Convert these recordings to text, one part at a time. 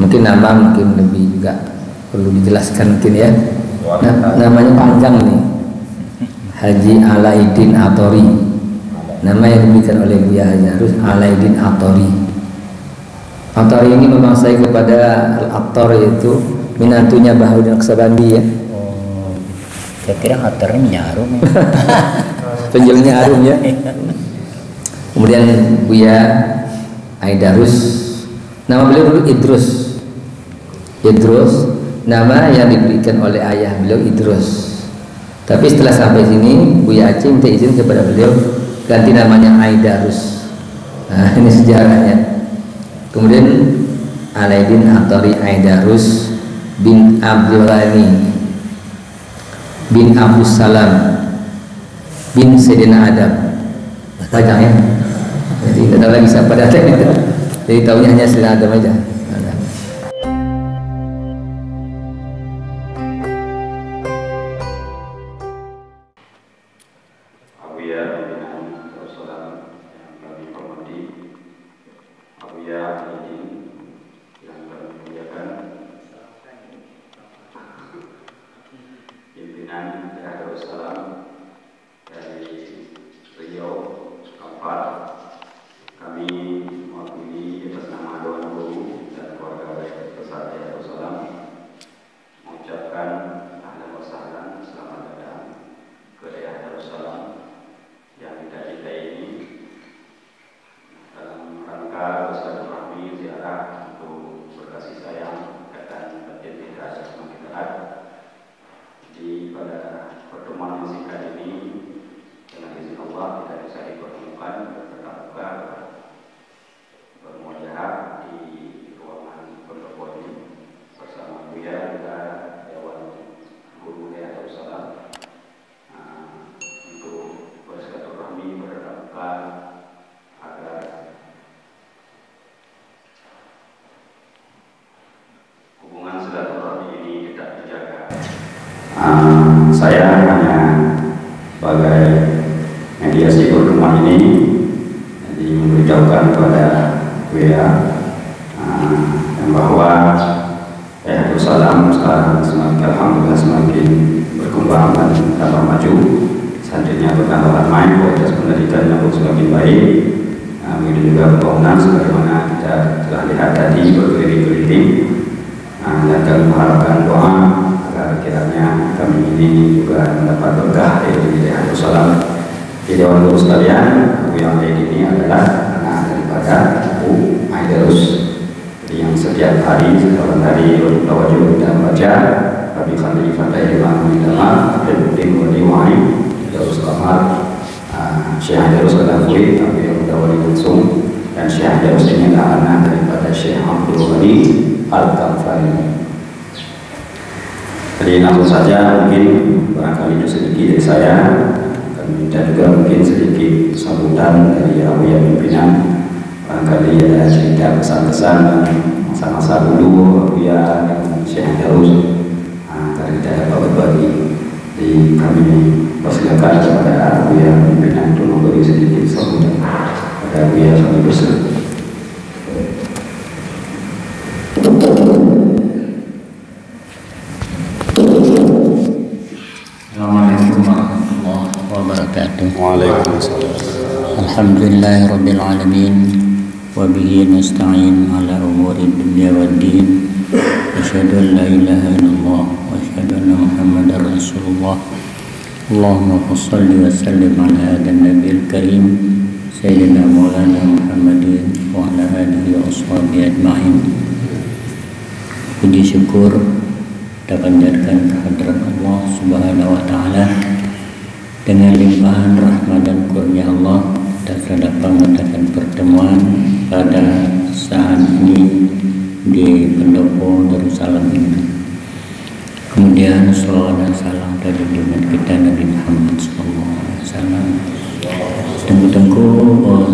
Mungkin nama mungkin lebih juga perlu dijelaskan mungkin ya. Namanya panjang nih, Haji Alaidin Atori. Nama yang diberikan oleh Buya Hajarus Alaidin Atori. Atori ini memang saya kepada Al-Attor, yaitu minantunya Baharudin Aksabandi ya. Oh, saya kira Atornya Arum ya. Penjualnya Arum ya. Kemudian Buya Aidarus, nama beliau dulu Idrus. Nama yang diberikan oleh ayah beliau Idrus. Tapi setelah sampai sini Buya Aceh minta izin kepada beliau ganti namanya Aidarus. Nah, ini sejarahnya. Kemudian Alaidin Atori Aidarus bin Abdul Ghani bin Abu Salam bin Sayyidina Adam. Panjang ya. Jadi tidak tahu lagi siapa datang itu. Jadi tahunya hanya Sayyidina Adam aja. Saya hanya sebagai mediasi pertemuan ini, jadi memberitahukan kepada Buya bahwa Salam sekarang semakin alhamdulillah semakin berkembang dan tambah maju. Seandainya bertambah ramai, kualitas pendidikannya pun semakin baik. Begitu juga pembangunan sebagaimana kita telah lihat tadi berkeliling-keliling. Dan kami mengharapkan doa kiranya kami ini juga mendapat berkah dari Salam. Jadi orang tua sekalian, Abu yang lain ini adalah anak daripada Abu Aidarus yang setiap hari setelah hari tawajud dan baca Abi Khalifah Imam Indama dan Timur Diwai Darus Kamar Syekh Aidarus Al-Afri Abu yang Dawali Langsung, dan Syekh Aidarus ini adalah anak daripada Syekh Abdul Ghani Al-Kamfari. Jadi langsung saja mungkin barangkali itu sedikit dari saya. Kami minta juga mungkin sedikit sambutan dari Abu yang pimpinan. Barangkali ada cerita kesan-kesan masa-masa dulu Abu yang Syekh Aidarus. Tadi kita dapat berbagi. Jadi kami persilakan kepada Abu yang pimpinan untuk memberi sedikit sambutan pada Abu yang kami bersama. Waalaikumsalam. Alhamdulillahirabbil alamin wa bihi nasta'in ala umuri dunya waddin. Asyhadu an la ilaha illallah wa asyhadu anna Muhammadar Rasulullah. Allahumma shalli wa sallim ala nabiyil karim sayyidina Maulana Muhammadin wa ala alihi wa ashabihi ajma'in. Puji syukur kita panjatkan kehadirat Allah Subhanahu wa taala. Dengan limpahan rahmat dan kurnia Allah, kita dapat mengadakan pertemuan pada saat ini di pendopo Darussalam ini. Kemudian salawat dan salam dari junjungan kita Nabi Muhammad SAW. Tengku-tengku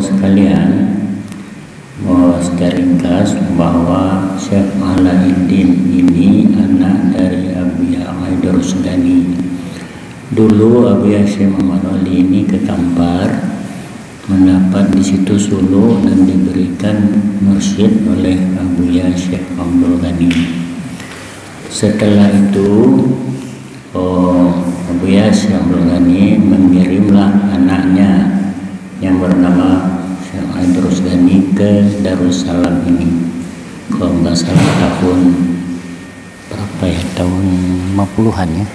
sekalian, secara ringkas bahwa Syekh Alaidin ini anak dari Abu Aidarus Ghani. Dulu Abu Syekh Muhammad Ali ini ke Kampar mendapat di situ suluk dan diberikan mursyid oleh Abuya Syekh Abdul Ghani. Setelah itu Abuya Syekh Abdul Ghani mengirimlah anaknya yang bernama Syekh Idrus Ghani ke Darussalam ini. Kalau nggak salah tahun berapa ya, tahun 50-an ya,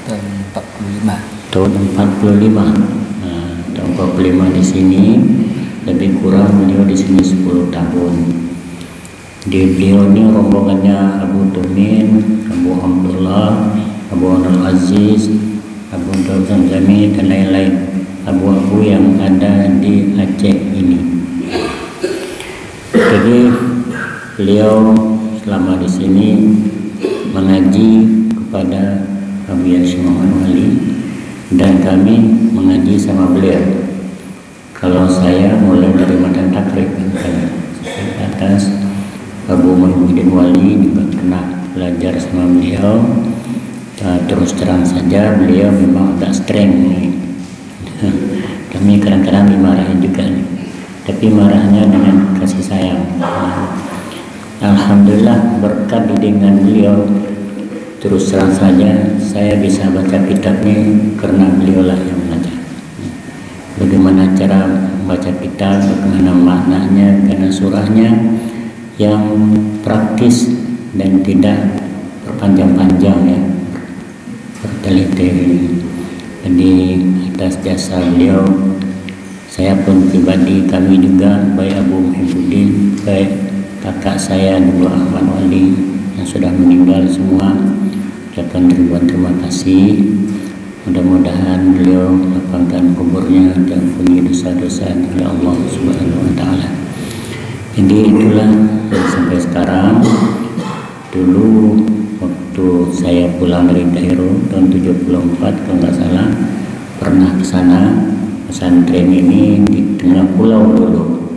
tahun 45. Tahun 45 di sini, lebih kurang beliau di sini 10 tahun. Beliau ini rombongannya Abu Tumin, Abu Abdullah, Abu Anul Aziz, Abu Dawud Jami dan lain-lain, abu-abu yang ada di Aceh ini. Jadi beliau selama di sini mengaji kepada Abu Yasin Muhammad Ali, dan kami mengaji sama beliau. Kalau saya mulai dari matan takrib sampai ke atas, Abu Muhyiddin Wali juga pernah belajar sama beliau. Terus terang saja beliau memang agak streng nih. Kami kadang-kadang dimarahin juga nih, tapi marahnya dengan kasih sayang. Alhamdulillah berkat didikan beliau, terus terang saja saya bisa baca kitabnya karena beliaulah yang mengajar. Bagaimana cara membaca kitab, bagaimana maknanya, karena surahnya yang praktis dan tidak berpanjang-panjang ya, bertele-tele. Jadi atas jasa beliau, saya pun pribadi, kami juga, baik Abu Muhyiddin, baik kakak saya dulu Ahmad Wali yang sudah meninggal semua, ucapkan ribuan terima kasih. Mudah-mudahan beliau lapangkan kuburnya dan ampuni dosa-dosa oleh Allah Subhanahu wa taala. Jadi itulah yang sampai sekarang. Dulu waktu saya pulang dari Kairo tahun 74 kalau nggak salah, pernah ke sana. Pesantren ini di tengah pulau dulu.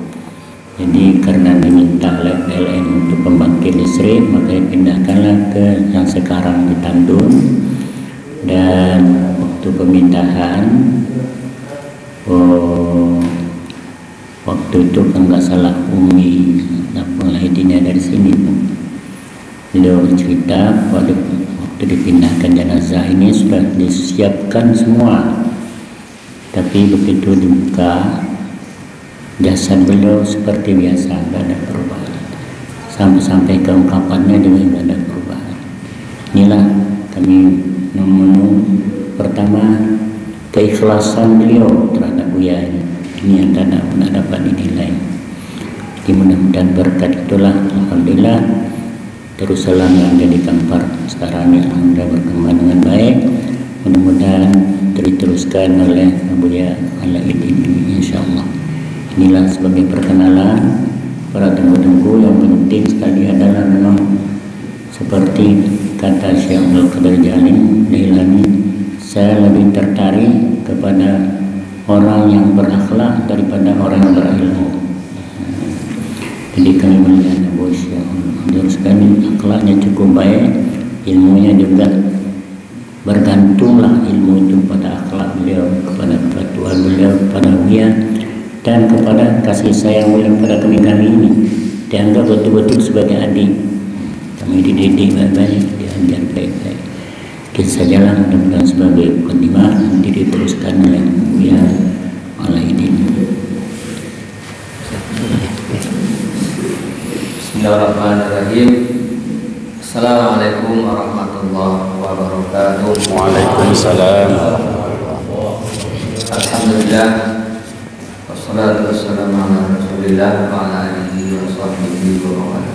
Jadi karena diminta oleh PLN untuk pembangkit listrik, maka dipindahkanlah ke yang sekarang di Tandun. Dan waktu pemindahan, waktu itu kan nggak salah Umi Laidinnya dari sini, beliau cerita waktu dipindahkan jenazah ini sudah disiapkan semua, tapi begitu dibuka jasad beliau seperti biasa, nggak ada perubahan. Sampai ke ungkapannya juga nggak ada perubahan. Inilah kami nomor pertama, keikhlasan beliau terhadap Buya ini yang tidak dapat dinilai. Jadi mudah-mudahan berkat itulah, alhamdulillah, Darussalam yang ada di Kampar sekarang ini alhamdulillah berkembang dengan baik. Mudah-mudahan diteruskan oleh Buya Alaidin ini insyaallah. Inilah sebagai perkenalan. Para tunggu-tunggu, yang penting sekali adalah memang seperti kata Syekh Abdul Qadir Jailani, saya lebih tertarik kepada orang yang berakhlak daripada orang yang berilmu. Jadi kami melihat Abu Syekh Abdul sekali akhlaknya cukup baik, ilmunya juga bergantunglah ilmu itu pada akhlak beliau, kepada fatwa beliau, kepada Buya, dan kepada kasih sayang beliau kepada kami ini. Dianggap betul-betul sebagai adik. Kami dididik baik-baik, diajar baik-baik. Kita sajalah mudah-mudahan sebagai mukadimah, nanti diteruskan oleh Buya Alaidin. Bismillahirrahmanirrahim. Assalamualaikum warahmatullahi wabarakatuh. Waalaikumsalam. Alhamdulillah, wassalatu wassalamu ala Rasulillah wa ala alihi wa sahbihi wa man wala.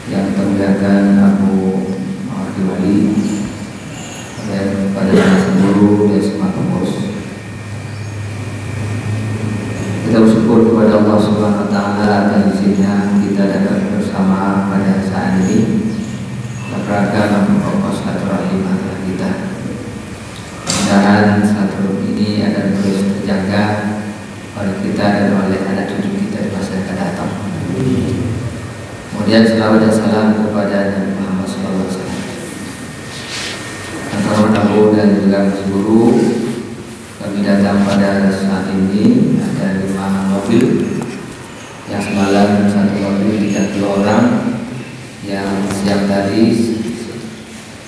Yang termuliakan Abu Muhyiddin Wali, dan pada seluruh dan semua pengurus, kita bersyukur kepada Allah Subhanahu wa taala atas izinnya kita dapat bersama pada saat ini rangka memperkokoh silaturahim antara kita. Mudah-mudahan silaturahim ini akan terus terjaga oleh kita dan oleh anak cucu kita di masa yang akan datang. Kemudian selawat dan salam kepada Nabi Muhammad SAW. Antara Abu dan juga guru Kami datang pada saat ini ada 5 mobil. Yang semalam 1 mobil 30 orang. Yang siang tadi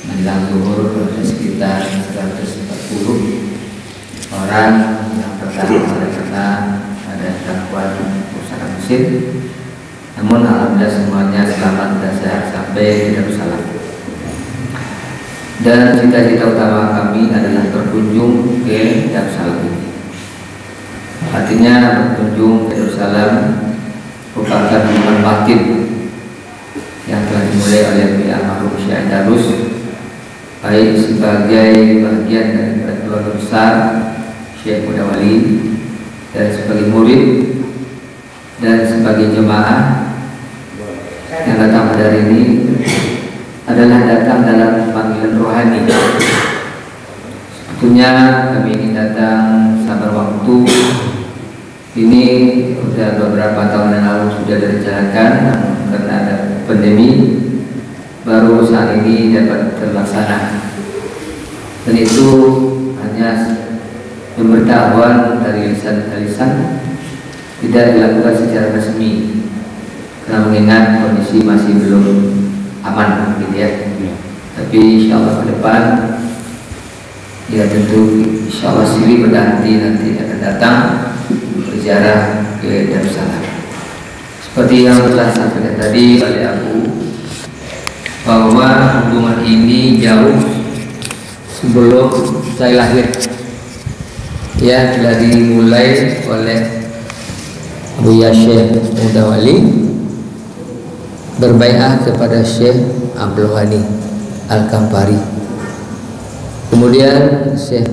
menjelang zuhur ada sekitar 140 orang yang terkena ada gangguan kerusakan mesin. Namun alhamdulillah semuanya selamat dan sehat sampai di Darussalam. Dan cita-cita utama kami adalah berkunjung ke Darussalam ini. Artinya berkunjung ke Darussalam merupakan hubungan batin yang telah dimulai oleh almarhum Syekh Darus, baik sebagai bagian dari keluarga besar Syekh Mudawali dan sebagai murid dan sebagai jemaah yang datang pada hari ini adalah datang dalam panggilan rohani. Sebetulnya kami ini datang sabar waktu. Ini sudah beberapa tahun yang lalu sudah direncanakan, namun karena ada pandemi baru saat ini dapat terlaksana. Dan itu hanya pemberitahuan dari lisan ke lisan, tidak dilakukan secara resmi karena mengingat kondisi masih belum aman, gitu ya. Tapi insya Allah ke depan, ya tentu insya Allah silih berganti nanti akan datang berziarah ke Darussalam. Seperti yang telah sampaikan tadi oleh aku, bahwa hubungan ini jauh sebelum saya lahir, ya telah dimulai oleh Buya Syekh Mudawali berbaiat kepada Syekh Abdul Ghani Al-Kampari. Kemudian Syekh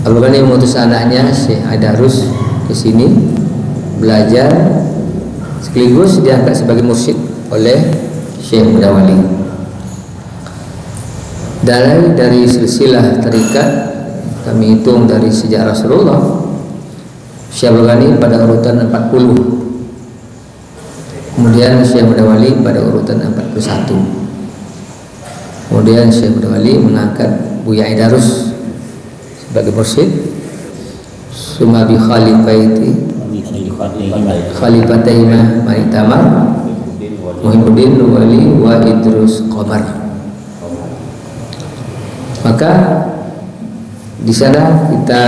Abdul Ghani mengutus anaknya Syekh Aidarus ke sini belajar, sekaligus diangkat sebagai mursyid oleh Syekh Mudawali. Dari silsilah tarikat kami hitung dari sejak Rasulullah, Syekh Abdul Ghani pada urutan 40, kemudian Syekh Mudawali pada urutan 41, kemudian Syekh Mudawali mengangkat Buya Aidarus sebagai mursyid, summa bi Khalifatihima Manitamar Muhyiddin Wali wa Idrus Qamar. Maka di sana kita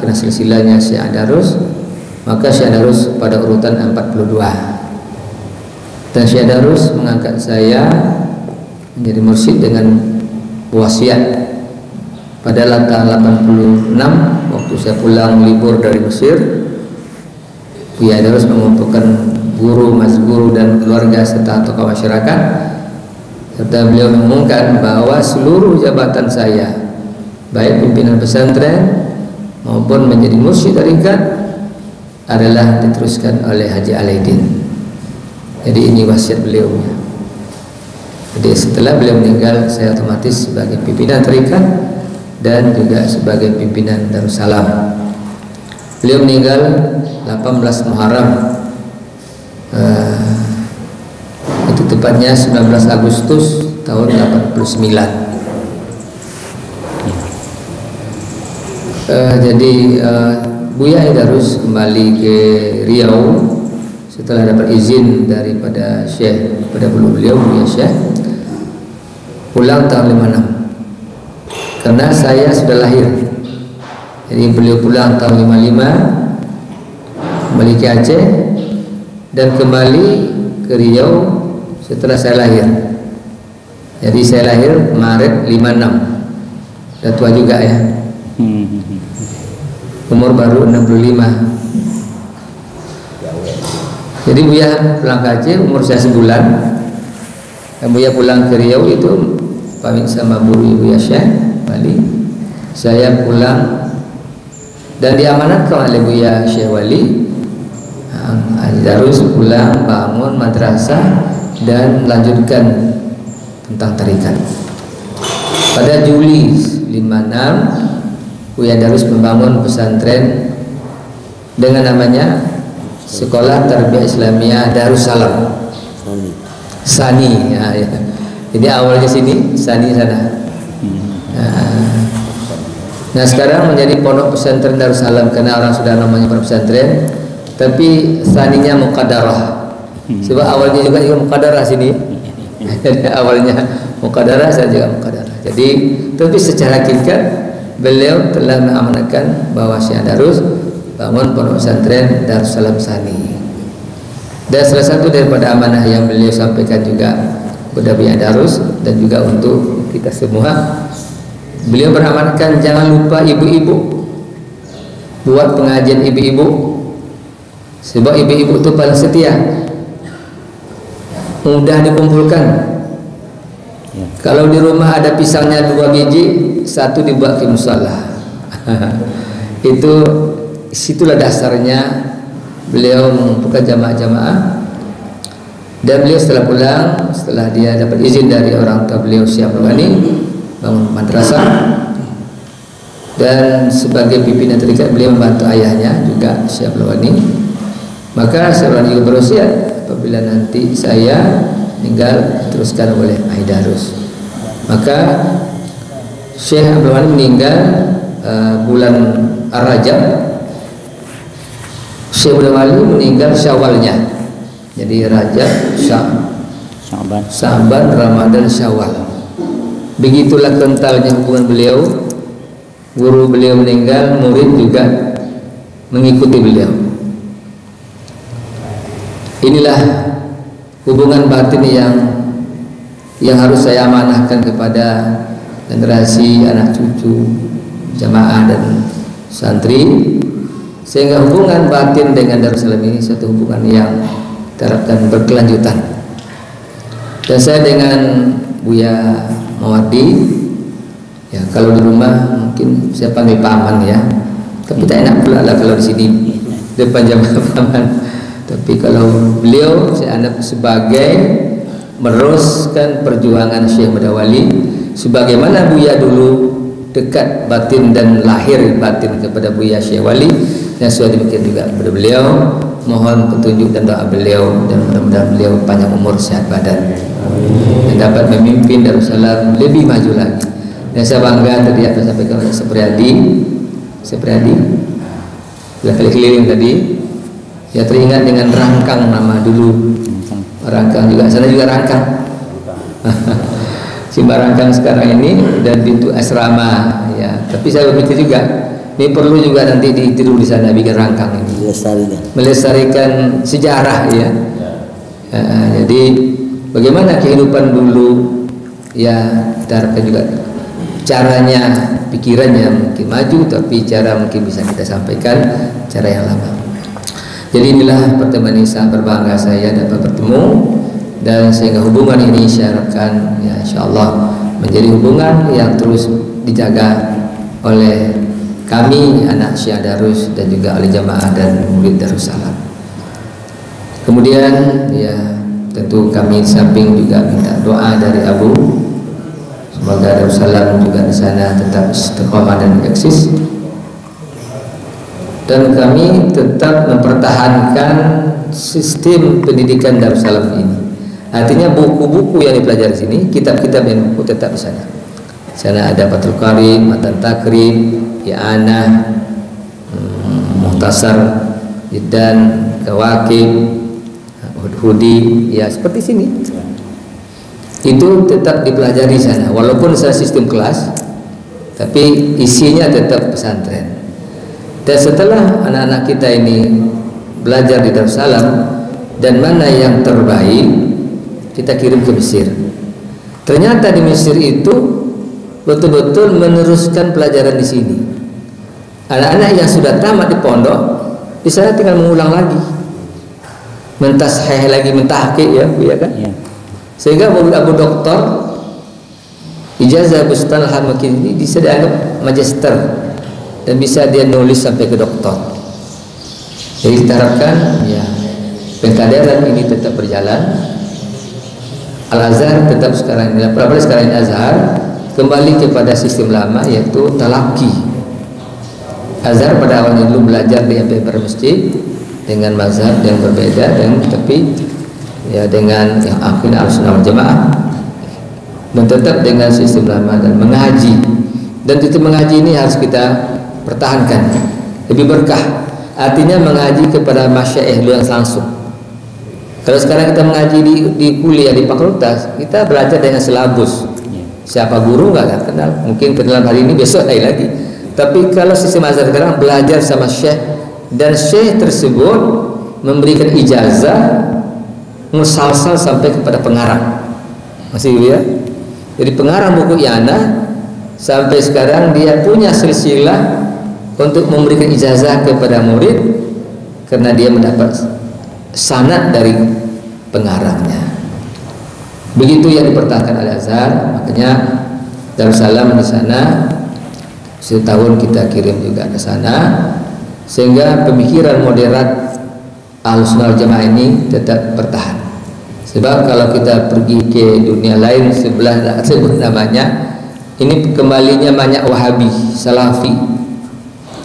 kena silsilahnya Syekh Aidarus, maka Syekh Aidarus pada urutan 42, dan Syekh Aidarus mengangkat saya menjadi mursyid dengan wasiat pada tahun 86 waktu saya pulang libur dari Mesir. Buya Aidarus mengumpulkan guru, mas guru dan keluarga serta tokoh masyarakat, serta beliau mengumumkan bahwa seluruh jabatan saya, baik pimpinan pesantren maupun menjadi mursyid tarikat, adalah diteruskan oleh Haji Alaidin. Jadi ini wasiat beliau. Jadi setelah beliau meninggal, saya otomatis sebagai pimpinan tarikat dan juga sebagai pimpinan Darussalam. Beliau meninggal 18 Muharram, itu tepatnya 19 Agustus tahun 89. Jadi Buya Aidarus kembali ke Riau setelah dapat izin daripada Syekh, pada beliau Buya Syekh, pulang tahun 56 karena saya sudah lahir. Jadi beliau pulang tahun 55 kembali ke Aceh dan kembali ke Riau setelah saya lahir. Jadi saya lahir Maret 56, udah tua juga ya, umur baru 65. Jadi Buya pulang ke Aceh umur saya sebulan, dan Buya pulang ke Riau itu pamit sama Buya Syekh Wali. Saya pulang dan diamanatkan oleh Buya Syekh Wali Aidarus pulang bangun madrasah dan lanjutkan tentang tarikat. Pada Juli 56 Buya Aidarus membangun pesantren dengan namanya Sekolah Tarbiyah Islamiyah Darussalam Sani ya, ya. Jadi awalnya sini, Sani sana. Nah sekarang menjadi pondok pesantren Darussalam karena orang sudah namanya pondok pesantren, tapi saninya muqaddarah. Sebab awalnya juga muqaddarah sini. Jadi awalnya muqaddarah, saya juga muqaddarah. Jadi tapi secara hakikat beliau telah mengamanahkan bahwa Syekh Darus bangun pondok pesantren Darussalam Sani. Dan salah satu daripada amanah yang beliau sampaikan juga kepada Buya Darus dan juga untuk kita semua, beliau beramankan jangan lupa ibu-ibu, buat pengajian ibu-ibu, sebab ibu-ibu itu paling setia, mudah dikumpulkan. Kalau di rumah ada pisangnya 2 biji, 1 dibuat ke musala. Itu situlah dasarnya beliau mengumpulkan jamaah-jamaah. Dan beliau setelah pulang, setelah dia dapat izin dari orang tua beliau Syekh Abdul bangun madrasah, dan sebagai pimpinan tarekat beliau membantu ayahnya juga Syekh Abdul. Maka Syekh Abdul juga berwasiat apabila nanti saya meninggal teruskan oleh Syekh Darus. Maka Syekh Abdul meninggal bulan Ar-Rajab, Syekh Abdul meninggal Syawalnya. Jadi Rajab, Sya'ban, Ramadan, Syawal. Begitulah kentalnya hubungan beliau. Guru beliau meninggal, murid juga mengikuti beliau. Inilah hubungan batin yang harus saya amanahkan kepada generasi anak cucu jamaah dan santri, sehingga hubungan batin dengan Darussalam ini satu hubungan yang diharapkan berkelanjutan. Dan saya dengan Buya Mawardi, ya kalau di rumah mungkin saya panggil paman ya, tapi tak enak pula lah kalau di sini depan jamaah paman. Tapi kalau beliau saya anggap sebagai meneruskan perjuangan Syekh Madawali, sebagaimana Buya dulu dekat batin dan lahir batin kepada Buya Syekh Wali, dan sudah demikian juga kepada beliau. Mohon petunjuk dan doa beliau, dan mudah-mudahan beliau panjang umur, sehat badan, dan dapat memimpin Darussalam lebih maju lagi. Dan saya bangga tadi apa sampaikan oleh Sepriadi sudah kali keliling tadi, ya teringat dengan Rangkang, nama dulu Rangkang juga, sana juga Rangkang. Simba Rangkang sekarang ini dan pintu asrama ya. Tapi saya berpikir juga ini perlu juga nanti ditiru di sana, bikin Rangkang ini melestarikan sejarah ya. Jadi bagaimana kehidupan dulu ya, kita harapkan juga caranya, pikirannya mungkin maju, tapi cara mungkin bisa kita sampaikan cara yang lama. Jadi inilah pertemuan ini, sangat berbangga saya dapat bertemu, dan sehingga hubungan ini saya harapkan ya insyaallah menjadi hubungan yang terus dijaga oleh kami anak Syekh Darus dan juga oleh jamaah dan murid Darussalam. Kemudian ya tentu kami samping juga minta doa dari Abu, semoga Darussalam juga di sana tetap istiqomah dan eksis, dan kami tetap mempertahankan sistem pendidikan Darussalam ini. Artinya buku-buku yang dipelajari sini, kitab-kitab yang buku tetap di sana. Di sana ada Fathul Qarib, Matan Takrib, I'anah, Muhtasar, Jiddan, Kawakib, Hudi, ya seperti sini. Itu tetap dipelajari sana, walaupun saya sistem kelas, tapi isinya tetap pesantren. Dan setelah anak-anak kita ini belajar di Darussalam, dan mana yang terbaik kita kirim ke Mesir. Ternyata di Mesir itu betul-betul meneruskan pelajaran di sini. Anak-anak yang sudah tamat di pondok di sana tinggal mengulang lagi, mentasheh lagi, mentahqiq ya, Bu ya kan? Ya. Sehingga Abu Doktor ijazah Bustan Al-Hamakin ini bisa dianggap magister dan bisa dia nulis sampai ke doktor. Jadi kita harapkan ya pengkaderan ini tetap berjalan. Al-Azhar tetap sekarang ini, apalagi sekarang ini Azhar kembali kepada sistem lama, yaitu talaki. Azhar pada awalnya dulu belajar di MPR masjid dengan mazhab yang berbeda, dan tapi ya dengan yang akhirnya Ahlussunnah wal Jamaah, dan tetap dengan sistem lama dan mengaji Dan itu mengaji ini harus kita pertahankan, lebih berkah. Artinya mengaji kepada masyaikh yang langsung. Kalau sekarang kita mengaji di kuliah di fakultas, kita belajar dengan silabus. Siapa guru nggak kenal, mungkin kenalan hari ini, besok lain lagi. Tapi kalau sistem azhar sekarang belajar sama syekh, dan syekh tersebut memberikan ijazah musalsal sampai kepada pengarang. Masih ya? Jadi pengarang buku Yana sampai sekarang dia punya silsilah untuk memberikan ijazah kepada murid karena dia mendapat sanad dari pengarangnya. Begitu yang dipertahankan oleh Azhar. Makanya Darussalam di sana setahun kita kirim juga ke sana, sehingga pemikiran moderat Ahlussunnah wal Jamaah ini tetap bertahan. Sebab kalau kita pergi ke dunia lain sebelah sebut namanya, ini kembalinya banyak Wahabi, Salafi,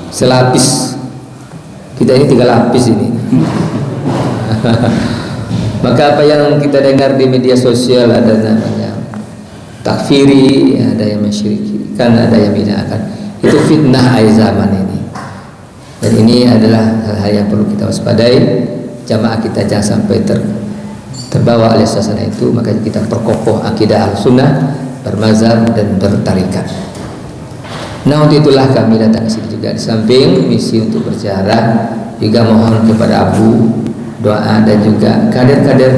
selapis. Kita ini 3 lapis ini. Maka apa yang kita dengar di media sosial, ada namanya takfiri, ada yang mensyirikan, ada yang bid'ahkan. Itu fitnah akhir zaman ini. Dan ini adalah hal-hal yang perlu kita waspadai. Jamaah kita jangan sampai terbawa oleh suasana itu. Maka kita perkokoh akidah Ahlussunnah, bermazhab dan bertarikat. Nah, untuk itulah kami datang ke sini juga. Di samping misi untuk berziarah, juga mohon kepada Abu doa, dan juga kader-kader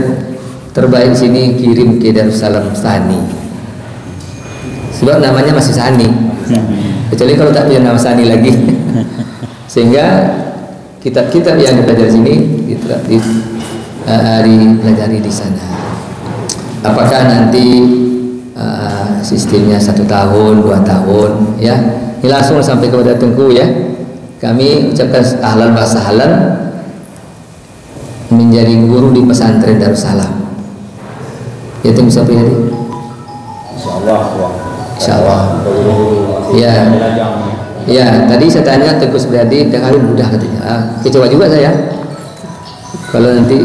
terbaik sini kirim ke Darussalam Sani. Sebab namanya masih Sani, kecuali kalau tak punya nama Sani lagi. Sehingga kitab-kitab yang kita belajar sini dipelajari di sana. Apakah nanti sistemnya 1 tahun, 2 tahun, ya? Ini langsung sampai kepada Tengku ya. Kami ucapkan ahlan wa sahlan menjadi guru di pesantren Darussalam. Ya, Tengku siapa ya? Insyaallah. Ya. Ya, tadi saya tanya Tengku Supriyadi, dah kali mudah katanya. Kecewa juga saya. Kalau nanti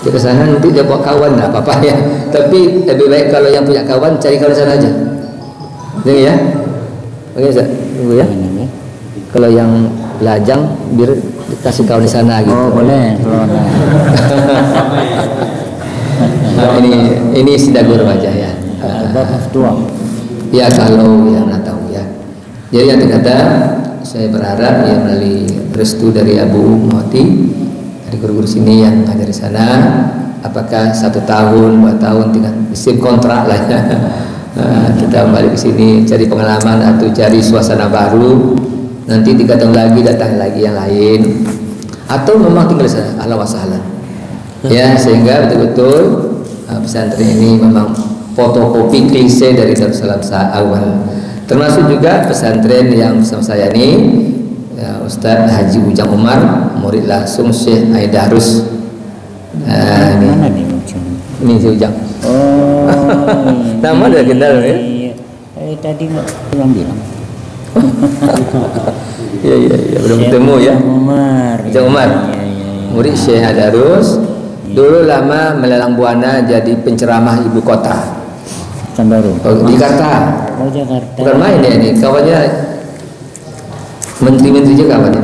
ke sana nanti dia bawa kawan, enggak apa-apa ya. Tapi lebih baik kalau yang punya kawan cari kawan sana aja. Jadi ya. Oke, Tunggu ya. Kalau yang lajang biar dikasih kawan di sana gitu. Oh, boleh. Ini Sidagur wajah ya. Ya, kalau yang nggak tahu ya. Jadi yang terkata, saya berharap ya melalui restu dari Abu Muhti, dari guru-guru sini yang ada di sana, apakah 1 tahun, 2 tahun, tinggal isi kontrak lah ya. Kita balik ke sini cari pengalaman atau cari suasana baru. Nanti 3 tahun lagi datang lagi yang lain, atau memang tinggal di sana, ahlan wa sahlan. Ya, sehingga betul-betul pesantren ini memang fotokopi klise dari Darussalam awal. Termasuk juga pesantren yang bersama saya ini ya, Ustadz Haji Ujang Umar, murid langsung Syekh Aidarus. Ini si Ujang. Oh, nama udah kenal ya? Tadi belum bilang. Iya, belum ketemu ya. Ujang Umar, murid Syekh Aidarus. Dulu lama melelang buana jadi penceramah ibu kota. Baru. Di Jakarta. Oh, Jakarta. Bukan main ya ini, kawannya menteri-menteri juga kawannya.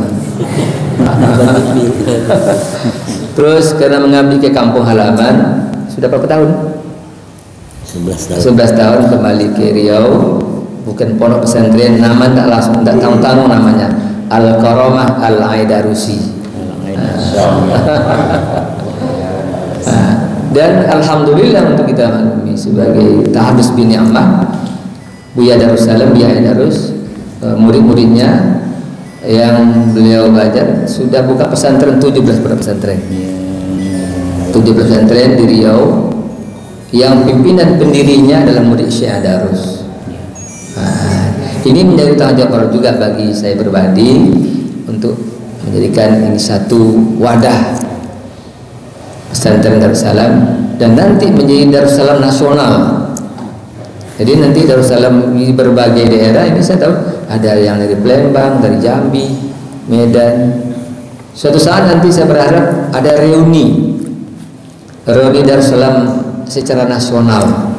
Terus karena mengabdi ke kampung halaman sudah berapa tahun? 11 tahun kembali ke Riau, bukan pondok pesantren, nama tak langsung, tak tahu-tahu namanya Al-Karamah Al-Aidarusi. Dan alhamdulillah untuk kita maklumi sebagai tahadus bin ni'mah, Buya Darussalam, Buya Aidarus, murid-muridnya yang beliau belajar sudah buka pesantren 17 pesantren. 17 pesantren di Riau, yang pimpinan pendirinya adalah murid Syekh Aidarus. Ini menjadi tanggung jawab juga bagi saya pribadi untuk menjadikan ini satu wadah pesantren Darussalam, dan nanti menjadi Darussalam nasional. Jadi nanti Darussalam di berbagai daerah ini saya tahu ada yang dari Palembang, dari Jambi, Medan. Suatu saat nanti saya berharap ada reuni Darussalam secara nasional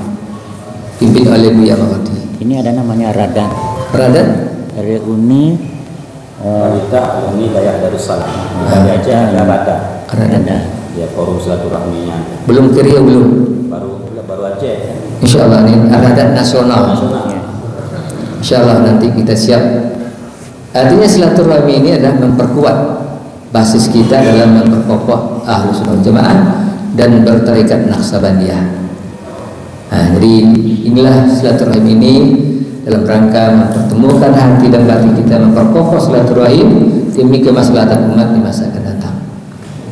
dipimpin oleh Buya Mahmudi. Ini ada namanya Radan. Peradat? Reuni Wanita Uni Dayak Darussalam. Dari Aceh ada ya forum silaturahminya. Belum ke Riau belum? Baru Aceh. Insya Allah ini Radat nasional. Insya Allah nanti kita siap. Artinya silaturahmi ini adalah memperkuat basis kita dalam memperkokoh Ahlus Sunnah Jamaah dan bertarekat Naqsabandiyah. Nah, jadi inilah silaturahmi ini dalam rangka mempertemukan hati dan batin kita, memperkokoh silaturahim demi kemaslahatan umat di masa akan datang.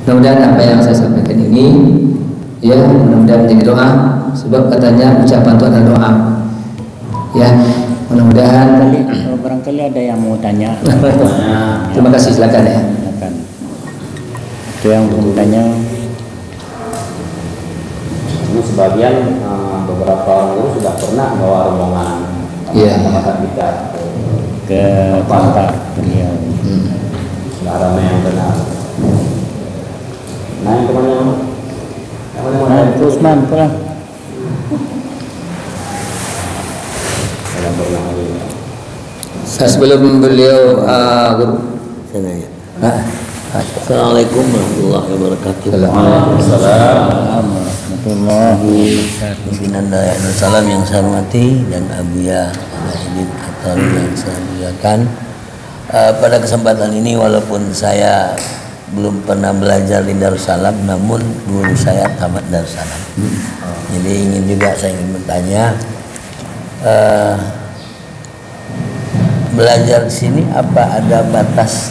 Mudah-mudahan apa yang saya sampaikan ini ya mudah-mudahan menjadi doa, sebab katanya ucapan itu adalah doa. Ya, mudah-mudahan barangkali ada yang mau tanya. Terima kasih, silakan ya. Silakan. Itu yang mau tanya. Ini sebagian beberapa orang sudah pernah bawa rombongan kita ke tempat beliau. Sudah ramai yang benar. Nah, yang kemana? Usman pulang. Sebelum beliau Assalamualaikum warahmatullahi wabarakatuh. Waalaikumsalam. Pimpinan Dayak Darussalam yang saya hormati dan Abuya Alaidin Atari yang saya muliakan. Pada kesempatan ini walaupun saya belum pernah belajar di Darussalam, namun guru saya tamat Darussalam. Jadi saya ingin bertanya, belajar di sini apa ada batas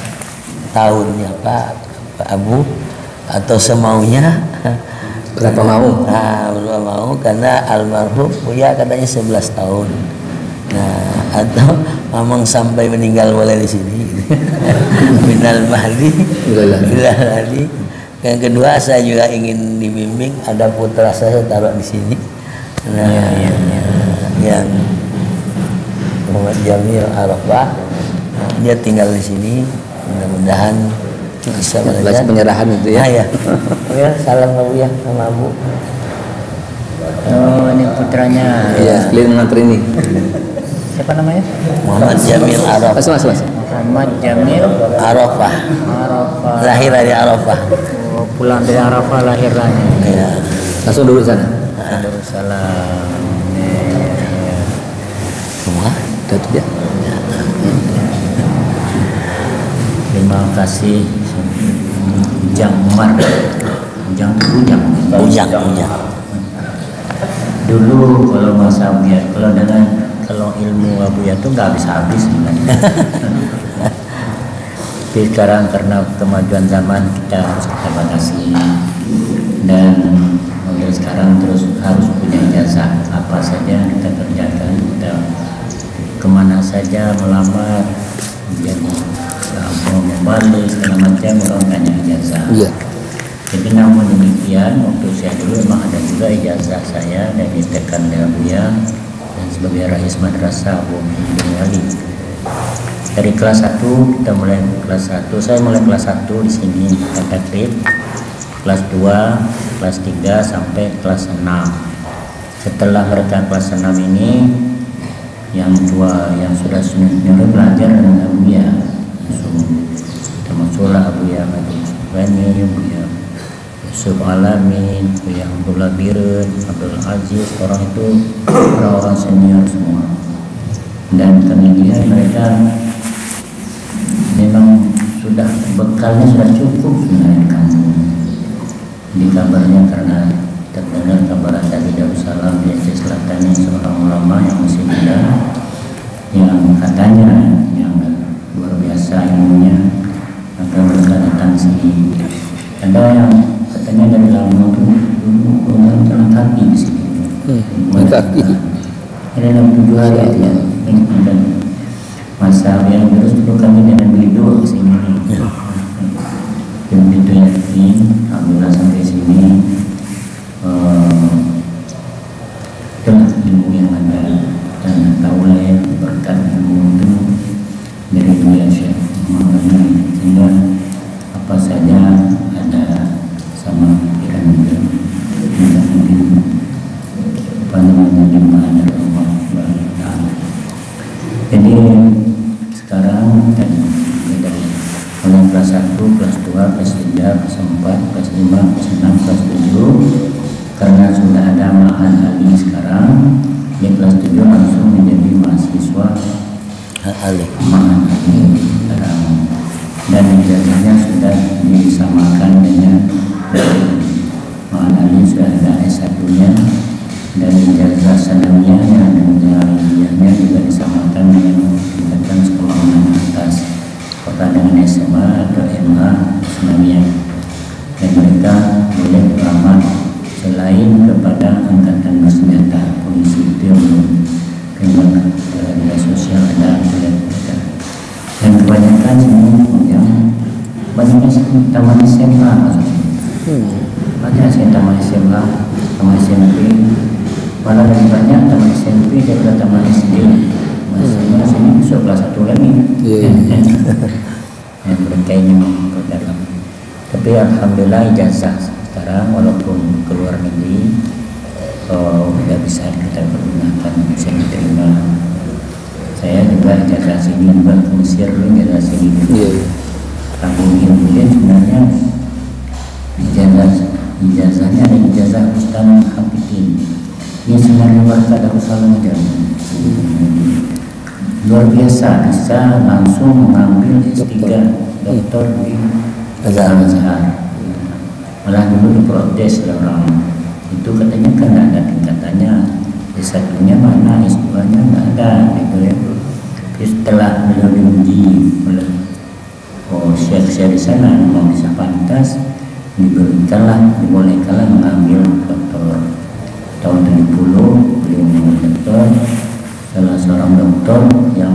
tahunnya Pak Abu atau semaunya? berapa mau? Nah, berapa mau, karena almarhum Buya katanya 11 tahun. Nah, atau memang sampai meninggal boleh di sini. Minal mahdi ilal lahdi. Yang kedua, saya juga ingin dibimbing, ada putra saya taruh di sini. Nah, yang Muhammad Jamil Arafah, dia tinggal di sini. Mudah-mudahan bisa belajar penyerahan itu ya. Ya. Ya, salam Abu ya sama Abu. Oh, ini putranya. Iya, kalian nganter ini. Siapa namanya? Muhammad Jamil Arafah. Mas. Muhammad Jamil Arafah. Lahir dari Arafah. Oh, pulang dari Arafah lahir lagi. Ya. Langsung duduk sana. Darussalam. Semua Datuk ya. Terima kasih. Ujang. Dulu kalau masa Abuya, kalau ilmu Abuya itu nggak habis-habis sebenarnya. Tapi sekarang karena kemajuan zaman kita harus batasi, dan mulai sekarang terus harus punya ijazah. Apa saja kita kerjakan, kita kemana saja melamar, jadi mau membalik segala macam orang tanya ijazah. Iya. Jadi namun demikian waktu saya dulu memang ada juga ijazah saya dari Tekan Abuya dan sebagai rais madrasah Abu Muhammad Ali. Dari kelas 1 kita mulai kelas 1, saya mulai kelas 1 di sini takrib, kelas 2, kelas 3 sampai kelas 6. Setelah mereka kelas 6 ini yang sudah senior belajar dengan Abuya. Termasuklah Abuya Madi Subhani, Abuya Yusuf Alamin, Abuya Abdullah Birun, Abdul Aziz, orang itu orang-orang senior semua. Dan kemudian mereka memang sudah bekalnya sudah cukup sebenarnya di kampung. Di kabarnya karena terdengar kabar dari Darussalam di Aceh Selatan ini seorang ulama yang masih muda, yang katanya yang luar biasa ilmunya, maka mereka datang sini. Ada yang katanya dari lama itu orang jalan kaki di sini. Kaki. Ada 67 hari aja. Dan masa yang terus dulu kami dengan beliau ke sini. Dan begitu yakin, alhamdulillah sampai sini. Itulah ilmu yang ada, dan tahulah ya berkat ilmu itu dari Buya Syekh Muhammad, sehingga apa saja ada sama pikiran beliau. Mungkin apa namanya limpahan dari Allah Subhanahu wa Ta'ala. Jadi sekarang dan dari mulai kelas 1, kelas 2, kelas 3, kelas 4, kelas 5, kelas 6, kelas 7 karena sudah ada Ma'had Ali sekarang di kelas 7 langsung menjadi mahasiswa Ma'had Ali sekarang dan ijazahnya sudah disamakan dengan Ma'had Ali sudah ada S1 nya dan ijazah sanawiyah yang dengan aliyahnya juga disamakan dengan tingkatan sekolah menengah atas kota dengan SMA atau MA sanawiyah dan mereka boleh melamar selain kepada angkatan bersenjata polisi itu yang belum dinas sosial ada dan kebanyakan yang banyaknya taman SMA banyak sih taman SMA taman SMP malah lebih banyak taman SMP daripada taman SD masih sini masuk kelas 1 lagi yang mereka ini memperdalam tapi alhamdulillah ijazah sekarang walaupun keluar negeri tidak bisa kita pergunakan bisa diterima saya juga ijazah sini juga ke Mesir ijazah sini kampung ini sebenarnya ijazahnya ada ijazah Ustaz Hafidin ini sebenarnya warga Darussalam aja luar biasa bisa langsung mengambil S3 doktor di Azhar malah dulu diprotes oleh orang itu katanya kan ada tingkatannya S1 nya mana S2 nya nggak ada gitu ya. Terus setelah beliau diuji oleh syekh di sana memang bisa pantas dibolehkanlah mengambil doktor tahun 70 beliau mengambil doktor salah seorang doktor yang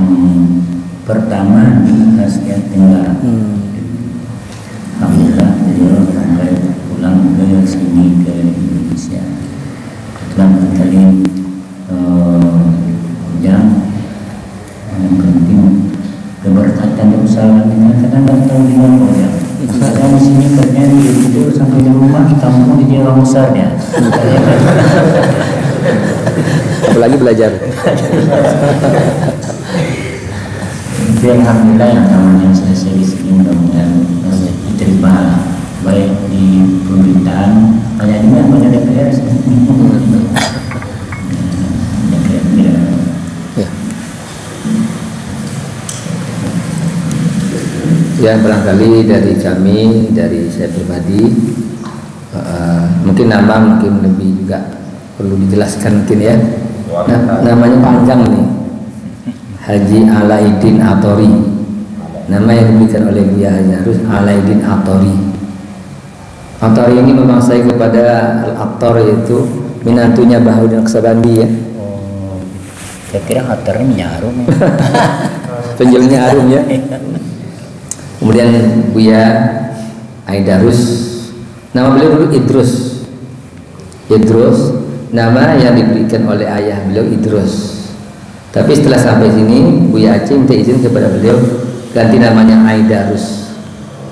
pertama di Asia Tenggara. Alhamdulillah beliau sampai pulang ke sini ke Indonesia. Setelah kali yang penting keberkatan Darussalam ini kadang nggak tahu di mana ya. Saya di sini kerja itu sampai di rumah di kampung di Jawa Besar ya. Apalagi belajar. Jadi alhamdulillah yang namanya selesai di sini mudah-mudahan diterima baik di pemerintahan banyak juga banyak DPR ya barangkali dari kami dari saya pribadi mungkin nama mungkin lebih juga perlu dijelaskan mungkin ya namanya panjang nih Haji Alaidin Athori nama yang diberikan oleh Buya Haji Harus Alaidin Athori. Athori ini memang saya kepada Al-Athor yaitu minantunya Baharudin Aqsabandi ya. Saya kira Athornya harum penjualnya harum ya. Kemudian Buya Aidarus nama beliau dulu Idrus nama yang diberikan oleh ayah beliau Idrus. Tapi setelah sampai sini Buya Aceh minta izin kepada beliau ganti namanya Aidarus.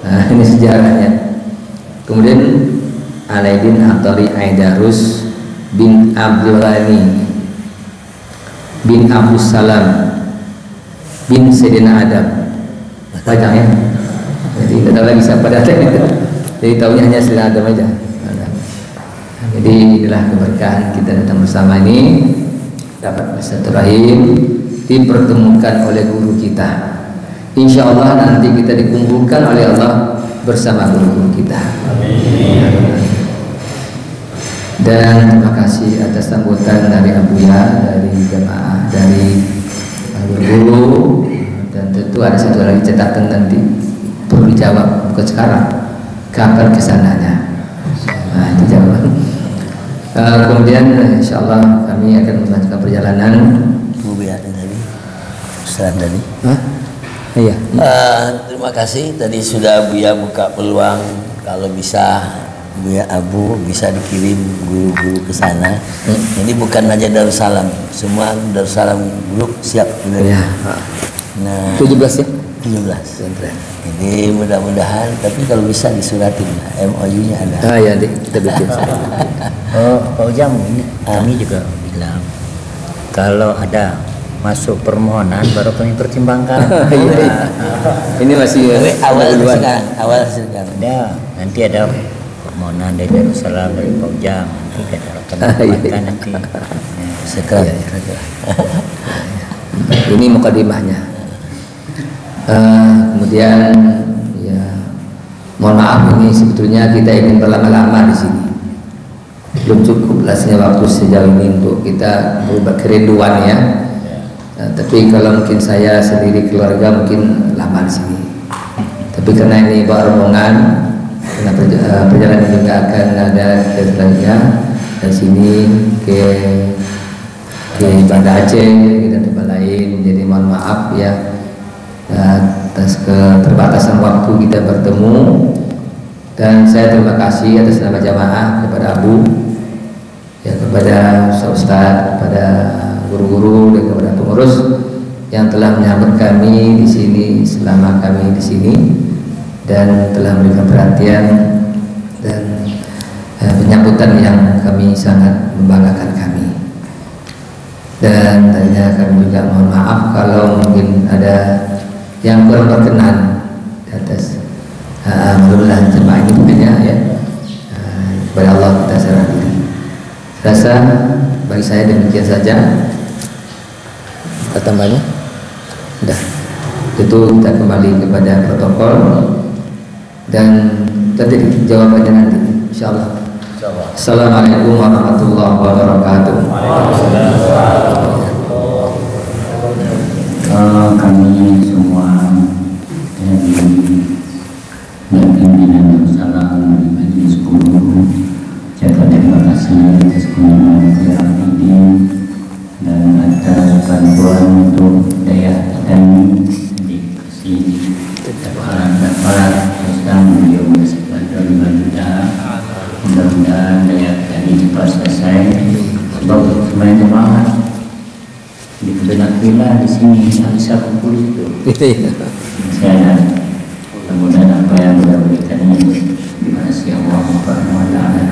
Nah, ini sejarahnya. Kemudian Alaidin Athori Aidarus bin Abdul Ghani bin Abdul Salam bin Sayyidina Adam. Panjang ya. Jadi tidak tahu lagi siapa datang itu. Jadi tahunya hanya Sayyidina Adam aja. Jadi inilah keberkahan kita datang bersama ini dapat bersilaturahim dipertemukan oleh guru kita. Insya Allah nanti kita dikumpulkan oleh Allah bersama guru kita. Amin. Dan terima kasih atas sambutan dari Abuya, dari jemaah, dari guru, dan tentu ada satu lagi catatan nanti perlu dijawab bukan sekarang. Kapan kesananya? Nah itu jawaban. Kemudian insya Allah kami akan melanjutkan perjalanan. Buya tadi, Ustaz tadi. Iya. Terima kasih tadi sudah Buya buka peluang kalau bisa Buya Abu bisa dikirim guru-guru ke sana. Ini bukan aja Darussalam, semua Darussalam grup siap. Ya. Nah, 17 ya? 17. Ini mudah-mudahan tapi kalau bisa disuratin MOU-nya ada. Ya kita bikin. Pak Ujang, kami juga bilang kalau ada masuk permohonan baru kami pertimbangkan. Ini masih awal sekarang. Nanti ada permohonan dari Darussalam, dari Pojang, nanti kita akan pertimbangkan nanti. Sekarang. Ini mukadimahnya. Kemudian ya mohon maaf, ini sebetulnya kita ingin berlama-lama di sini. Belum cukup lasnya waktu sejauh ini untuk kita berubah kerinduan ya. Tapi kalau mungkin saya sendiri keluarga mungkin lama di sini. Tapi karena ini bawa rombongan, karena perjalanan juga akan ada ke selanjutnya dari sini ke Banda Aceh dan tempat lain. Jadi mohon maaf ya atas keterbatasan waktu kita bertemu, dan saya terima kasih atas nama jamaah kepada Abu, ya, kepada Ustaz, kepada guru-guru dan kepada pengurus yang telah menyambut kami di sini selama kami di sini dan telah memberikan perhatian dan penyambutan yang kami sangat membanggakan kami. Dan tadinya kami juga mohon maaf kalau mungkin ada yang kurang berkenan di atas mudah-mudahan jemaah ini bukannya ya kepada Allah kita serah diri. Rasa bagi saya demikian saja. Tambahnya sudah, itu kita kembali kepada protokol dan nanti jawabannya nanti insyaallah. Assalamualaikum warahmatullahi wabarakatuh. Kami semua dari pimpinan Darussalam, majelis guru, ucapkan terima kasih atas kunjungan yang ini dan atas bantuan untuk daya kami dikasih alat-alat tentang beliau bantuan 5 juta. Mudah-mudahan daya kami cepat selesai, sebab semuanya jemaah di benak villa di sini bisa kumpul itu. Saya mudah-mudahan apa yang sudah berikan ini terima kasih Allah Subhanahu wa taala.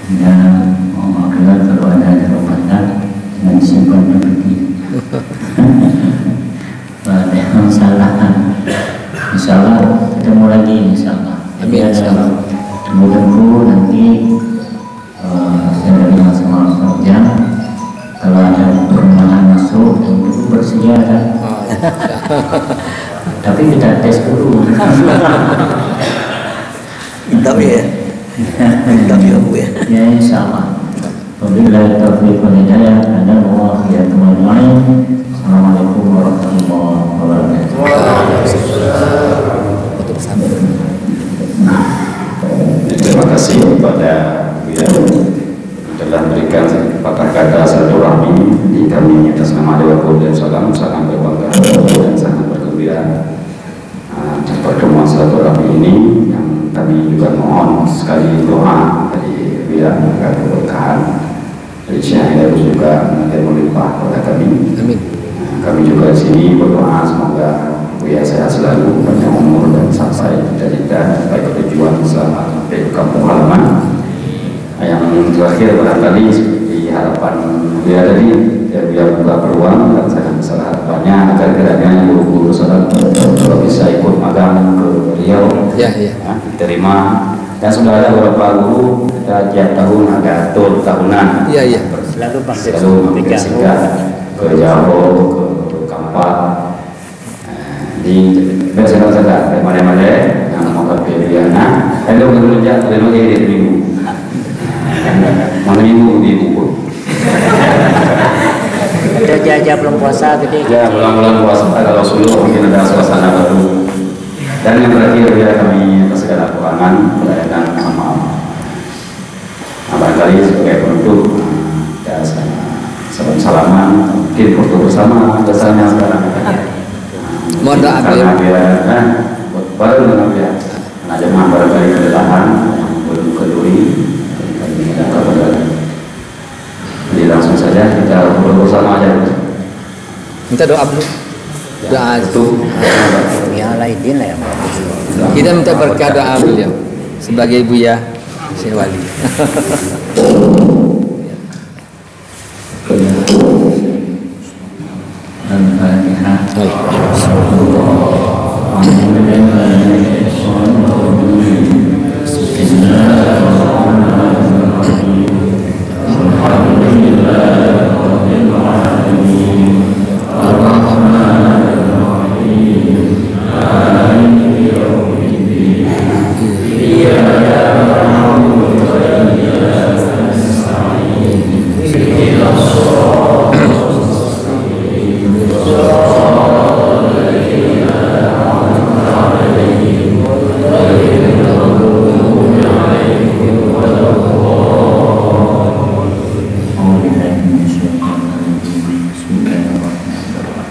Dan mohon maaf kalau ada perbuatan dengan simpan begitu. Ada kesalahan. Insyaallah ketemu lagi insyaallah. Amin insyaallah. Mudah-mudahan nanti saya dari sama Pojang kalau ada permohonan masuk tentu bersedia kan. Tapi kita tes dulu. Tapi ya. Tapi Abu ya. Ya insyaallah. Wabillahi taufiq wal hidayah. Ada Allah ya teman-teman. Assalamualaikum warahmatullahi wabarakatuh. Terima kasih kepada yang telah memberikan patah kata silaturahmi di kami atas nama Dewan Darussalam. Sangat berbangga dan sangat bergembira pertemuan silaturahmi ini, yang kami juga mohon sekali doa dari Buya agar keberkahan dari Syekh harus juga mengalir melimpah kepada kami. Amin. Kami juga di sini berdoa semoga Buya sehat selalu, panjang umur dan sampai cita-cita baik tujuan selamat sampai ke kampung halaman. Yang terakhir barangkali seperti harapan Buya tadi, ya Buya buka peluang dan sangat besar harapannya agar kiranya guru-guru salat kalau bisa ikut magang ke beliau diterima. Dan sudah ada beberapa guru kita tiap tahun ada tur tahunan. Selalu pakai singkat ke Jawa, ke Kampar. Di bersama saja dari mana-mana yang mau ke Piliana. Kalau bekerja terima kasih minggu. Mana minggu di buku. Ada jajah belum puasa gede. Ya, bulan-bulan puasa kalau sebelum mungkin ada suasana baru. Dan yang terakhir ya kami atas segala kekurangan dan maaf. Barangkali sebagai penutup ya salam-salaman mungkin foto bersama dasarnya sekarang. Mohon doa beliau. Baru dengan ya. Nah, jemaah barangkali kelelahan yang belum keduri kami ada kabar. Jadi langsung saja kita bersama aja. Minta doa dulu. Doa itu. Ya lain lah yang Kita minta berkah doa beliau sebagai Buya Syekh Wali.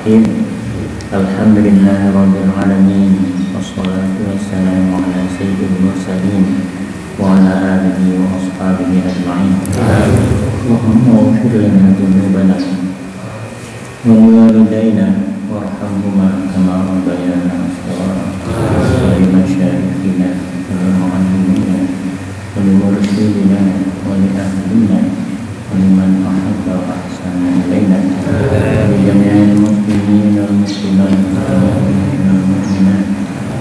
Bismillahirrahmanirrahim. Alhamdulillahirabbil alamin. Wassalatu wassalamu ala sayyidil mursalin wa ala alihi wa ashabihi ajma'in. Allahumma ighfir lana dhunubana wa liwalidayna warhamhuma kama rabbayana shaghira. Wa limashayikhina wa limu'allimina wa limursyidina wa li ahlina wa liman ahabba wa ahsana ilaina wa li jami'il muslimina wal muslimat wal mu'minina wal mu'minat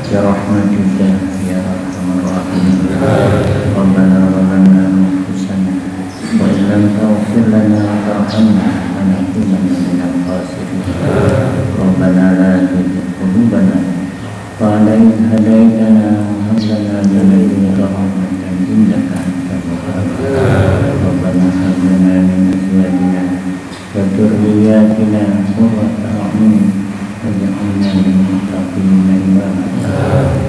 ya rahmatika ya arhamar rahimin. Rabbana zalamna anfusana wa illam taghfir lana wa tarhamna lanakunanna minal khasirin. Rabbana la tuzigh qulubana ba'da idh hadaytana wa hab lana min ladunka rahmatan innaka antal wahhab. Rabbana hab lana min azwajina wa dhurriyyatina qurrata a'yun waj'alna lil muttaqina imama.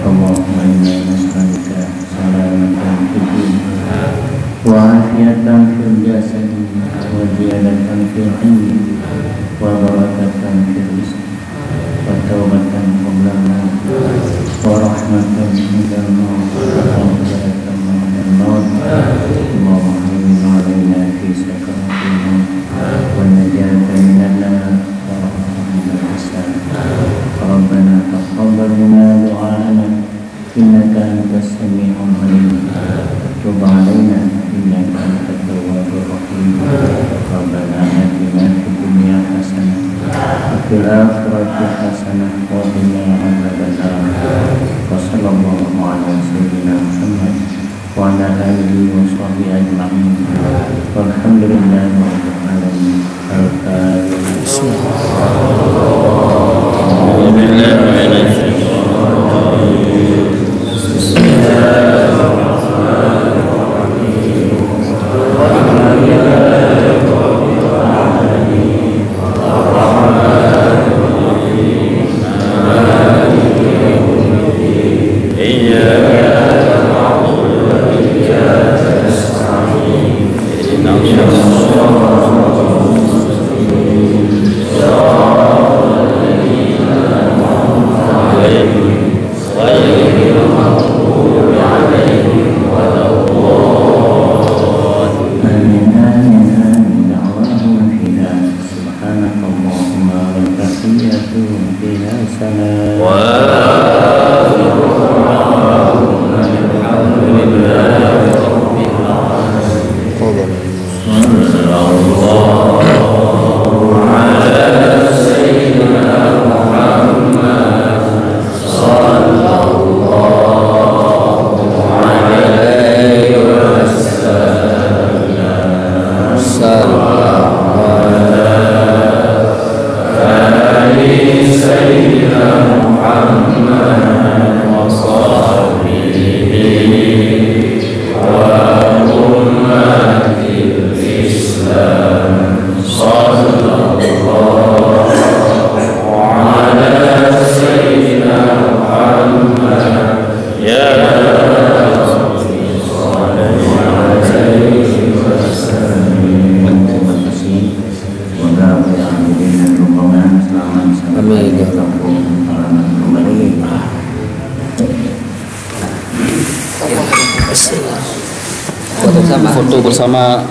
Allahumma inna nas'aluka salamatan fid dunya wa afiyatan fil jasadi wa ziyadatan fil ilmi wa barakatan fil rizqi wa taubatan qabla al-maut wa rahmatan inda al-maut wa tawbatan ba'da al-maut. Allahumma hawwin 'alaina fi sakaratil maut wa najatan minan nar wa rahmatan bil ihsan. Rabbana taqabbal minna du'ana innaka antas sami'ul 'alim. Tub 'alaina innaka antat tawwabur rahim. Rabbana atina fid dunya hasanah wa fil akhirati hasanah wa qina adzabannar. Wa sallallahu ala sayyidina Muhammad wa ala alihi wa sahbihi ajma'in. Walhamdulillahi rabbil alamin. Foto bersama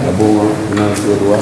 Abu dua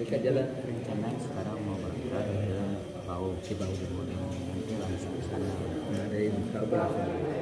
dekat jalan. Rencana sekarang mau berangkat ke Bau Cibau, nanti langsung ke sana. Dari Bau.